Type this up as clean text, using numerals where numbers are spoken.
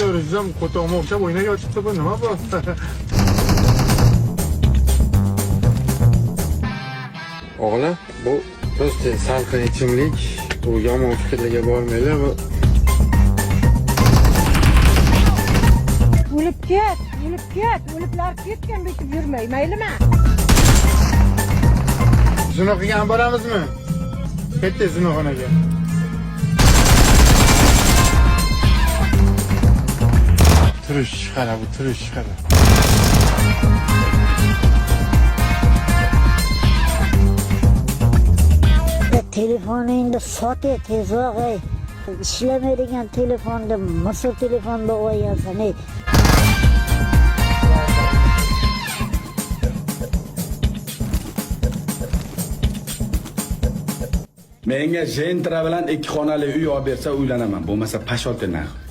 ko'rishsam qo'tog'ima o'xshab o'ynab yotibdi bu nima bu? O'g'lim, bu просто salqin ichimlik, bu yomon fikrlarga bormanglar. Bu O'lib ket, o'liblar ketgan bitib yurmay, maylimi? Zinoxonaga boramizmi? Ketdi zinoxonaga. Turish qara, bu turish qara. Telefoningni sot tezroq ey. İşlemeyen telefonda, masa telefonda oynasan ey. Menga Gentra bilan 2 xonali uy olib bersa uylanaman. Bo'lmasa pash olib narx.